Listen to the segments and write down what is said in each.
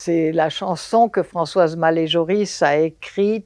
C'est la chanson que Françoise Mallet-Joris a écrite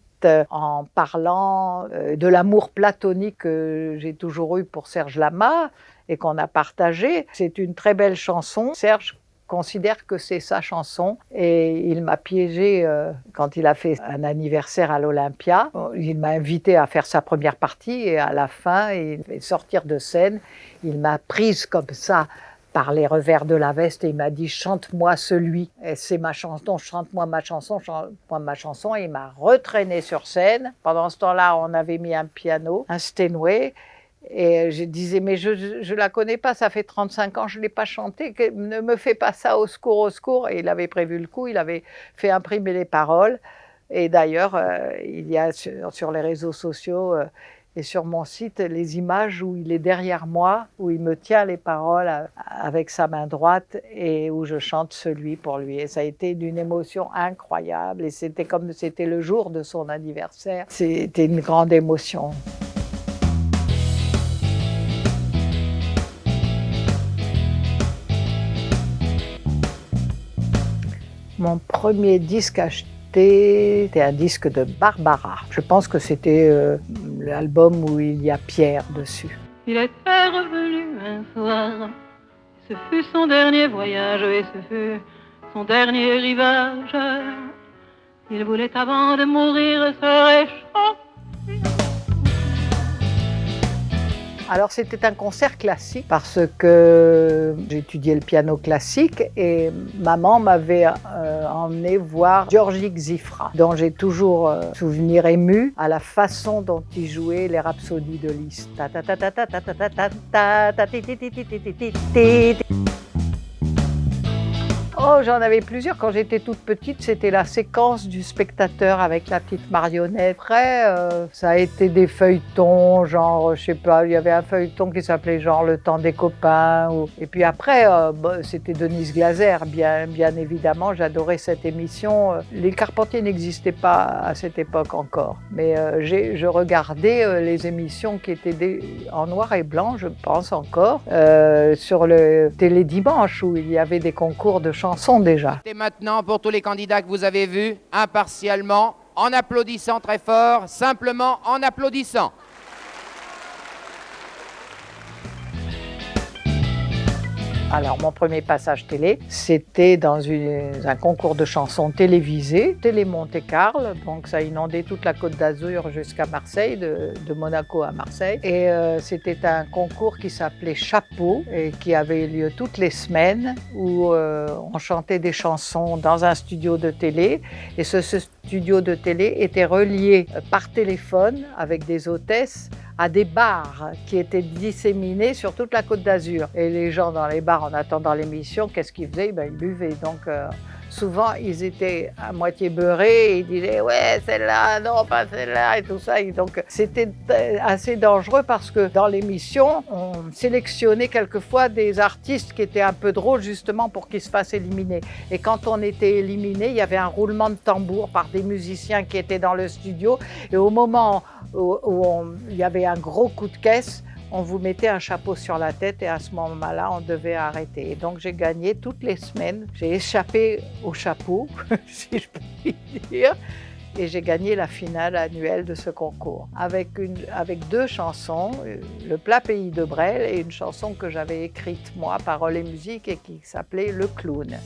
en parlant de l'amour platonique que j'ai toujours eu pour Serge Lama et qu'on a partagé. C'est une très belle chanson. Serge considère que c'est sa chanson et il m'a piégée quand il a fait un anniversaire à l'Olympia. Il m'a invité à faire sa première partie et à la fin, il fait sortir de scène. Il m'a prise comme ça par les revers de la veste et il m'a dit « Chante-moi celui ». Et c'est ma chanson, chante-moi ma chanson, chante-moi ma chanson. Et il m'a retraîné sur scène. Pendant ce temps-là, on avait mis un piano, un Steinway. Et je disais « Mais je la connais pas, ça fait 35 ans, je l'ai pas chantée. Ne me fais pas ça, au secours, au secours ». Et il avait prévu le coup, il avait fait imprimer les paroles. Et d'ailleurs, il y a sur les réseaux sociaux et sur mon site, les images où il est derrière moi, où il me tient les paroles avec sa main droite et où je chante celui pour lui. Et ça a été d'une émotion incroyable et c'était comme c'était le jour de son anniversaire. C'était une grande émotion. Mon premier disque acheté, c'était un disque de Barbara. Je pense que c'était l'album où il y a Pierre dessus. Il était revenu un soir, ce fut son dernier voyage et ce fut son dernier rivage. Il voulait avant de mourir se réchauffer. Alors c'était un concert classique parce que j'étudiais le piano classique et maman m'avait emmené voir György Xifra, dont j'ai toujours souvenir ému à la façon dont il jouait les rhapsodies de Liszt. Oh, j'en avais plusieurs. Quand j'étais toute petite, c'était la séquence du spectateur avec la petite marionnette. Après, ça a été des feuilletons, genre, je sais pas, il y avait un feuilleton qui s'appelait genre Le temps des copains. Et puis après, c'était Denise Glaser, bien évidemment. J'adorais cette émission. Les Carpentiers n'existaient pas à cette époque encore. Mais je regardais les émissions qui étaient en noir et blanc, je pense encore, sur le Télé Dimanche, où il y avait des concours de chansons déjà. Et maintenant, pour tous les candidats que vous avez vus, impartialement, en applaudissant très fort, simplement en applaudissant. Alors, mon premier passage télé, c'était dans un concours de chansons télévisé, Télé Monte-Carlo, donc ça a inondé toute la Côte d'Azur jusqu'à Marseille, de Monaco à Marseille. Et c'était un concours qui s'appelait Chapeau et qui avait lieu toutes les semaines où on chantait des chansons dans un studio de télé. Et ce studio de télé était relié par téléphone avec des hôtesses à des bars qui étaient disséminés sur toute la Côte d'Azur. Et les gens dans les bars, en attendant l'émission, qu'est-ce qu'ils faisaient? Ils buvaient. Donc souvent, ils étaient à moitié beurrés et ils disaient « Ouais, celle-là, non, pas celle-là » et tout ça. Et donc c'était assez dangereux parce que dans l'émission, on sélectionnait quelquefois des artistes qui étaient un peu drôles justement pour qu'ils se fassent éliminer. Et quand on était éliminé, il y avait un roulement de tambour par des musiciens qui étaient dans le studio. Et au moment où il y avait un gros coup de caisse, on vous mettait un chapeau sur la tête et à ce moment-là, on devait arrêter. Et donc, j'ai gagné toutes les semaines. J'ai échappé au chapeau, si je peux dire, et j'ai gagné la finale annuelle de ce concours avec deux chansons, Le plat pays de Brel et une chanson que j'avais écrite, moi, paroles et musique, et qui s'appelait Le clown.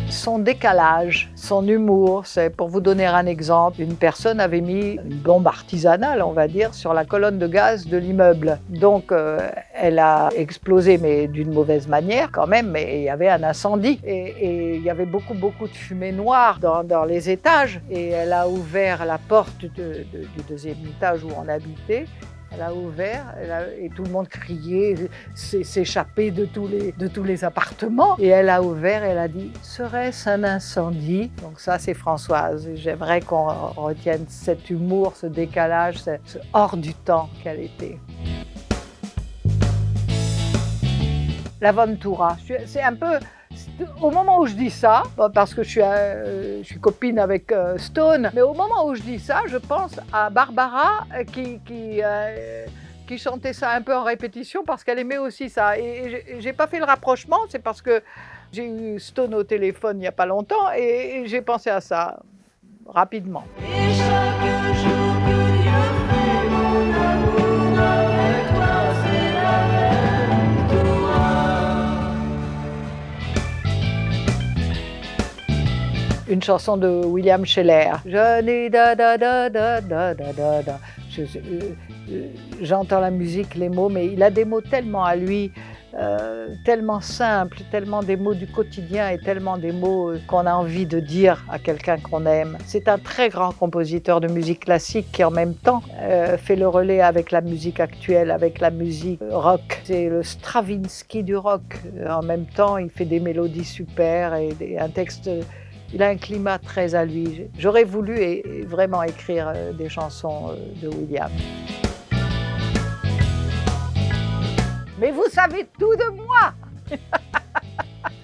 Son décalage, son humour, c'est pour vous donner un exemple, une personne avait mis une bombe artisanale, on va dire, sur la colonne de gaz de l'immeuble. Donc elle a explosé, mais d'une mauvaise manière quand même, mais il y avait un incendie. Et il y avait beaucoup de fumée noire dans les étages. Et elle a ouvert la porte du deuxième étage où on habitait. Elle a ouvert et tout le monde criait, s'échappait de tous les appartements. Et elle a ouvert et elle a dit « Serait-ce un incendie ?» Donc ça, c'est Françoise. J'aimerais qu'on retienne cet humour, ce décalage, ce hors du temps qu'elle était. L'Aventura, c'est un peu... Au moment où je dis ça, parce que je suis copine avec Stone, mais au moment où je dis ça, je pense à Barbara qui qui chantait ça un peu en répétition parce qu'elle aimait aussi ça. Et j'ai pas fait le rapprochement, c'est parce que j'ai eu Stone au téléphone il n'y a pas longtemps et j'ai pensé à ça rapidement. Et chaque jour que Dieu fait mon amour avec toi, c'est la même toi. Une chanson de William Scheller. Johnny da da da da da da da da. J'entends la musique, les mots, mais il a des mots tellement à lui, tellement simples, tellement des mots du quotidien et tellement des mots qu'on a envie de dire à quelqu'un qu'on aime. C'est un très grand compositeur de musique classique qui en même temps fait le relais avec la musique actuelle, avec la musique rock. C'est le Stravinsky du rock. En même temps, il fait des mélodies super et un texte... Il a un climat très à lui. J'aurais voulu vraiment écrire des chansons de William. Mais vous savez tout de moi!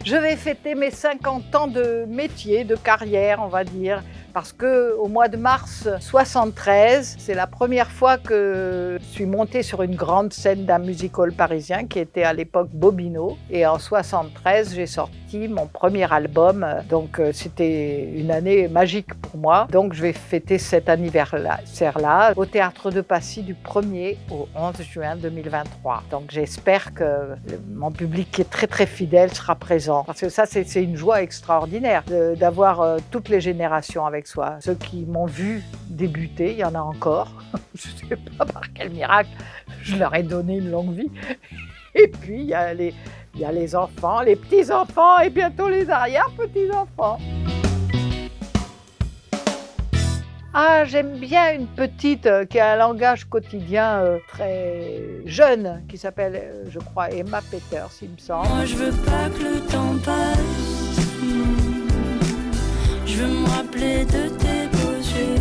Je vais fêter mes 50 ans de métier, de carrière, on va dire, parce qu'au mois de mars 73, c'est la première fois que je suis montée sur une grande scène d'un music-hall parisien qui était à l'époque Bobino. Et en 73, j'ai sorti mon premier album, donc c'était une année magique pour moi. Donc je vais fêter cet anniversaire-là au Théâtre de Passy du 1er au 11 juin 2023. Donc j'espère que mon public qui est très très fidèle sera présent. Parce que ça, c'est une joie extraordinaire d'avoir toutes les générations avec soi. Ceux qui m'ont vu débuter, il y en a encore. Je ne sais pas par quel miracle, je leur ai donné une longue vie. Et puis, il y a les enfants, les petits-enfants et bientôt les arrière-petits-enfants. Ah, j'aime bien une petite qui a un langage quotidien très jeune, qui s'appelle, je crois, Emma Peters, il me semble. Moi, je veux pas que le temps passe. Je veux me rappeler de tes beaux yeux.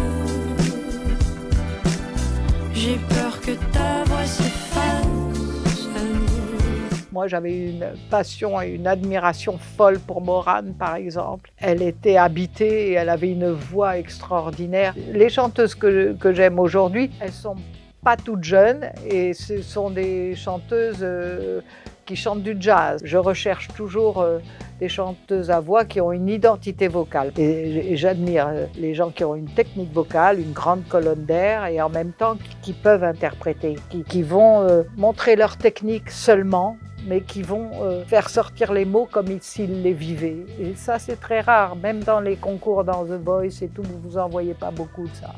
J'ai peur que ta voix s'efface. Moi, j'avais une passion et une admiration folle pour Morane, par exemple. Elle était habitée et elle avait une voix extraordinaire. Les chanteuses que j'aime aujourd'hui, elles sont pas toutes jeunes et ce sont des chanteuses qui chantent du jazz. Je recherche toujours des chanteuses à voix qui ont une identité vocale. Et j'admire les gens qui ont une technique vocale, une grande colonne d'air et en même temps qui peuvent interpréter, qui vont montrer leur technique seulement, mais qui vont faire sortir les mots comme s'ils les vivaient. Et ça, c'est très rare. Même dans les concours dans The Voice et tout, vous n'en voyez pas beaucoup de ça.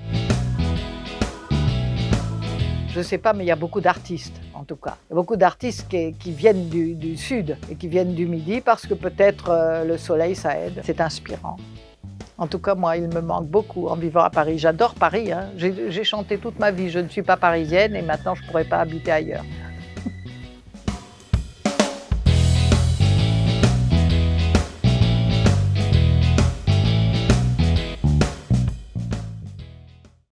Je ne sais pas, mais il y a beaucoup d'artistes, en tout cas. Il y a beaucoup d'artistes qui viennent du Sud et qui viennent du Midi parce que peut-être le soleil, ça aide. C'est inspirant. En tout cas, moi, il me manque beaucoup en vivant à Paris. J'adore Paris, hein. J'ai chanté toute ma vie. Je ne suis pas parisienne et maintenant, je ne pourrais pas habiter ailleurs.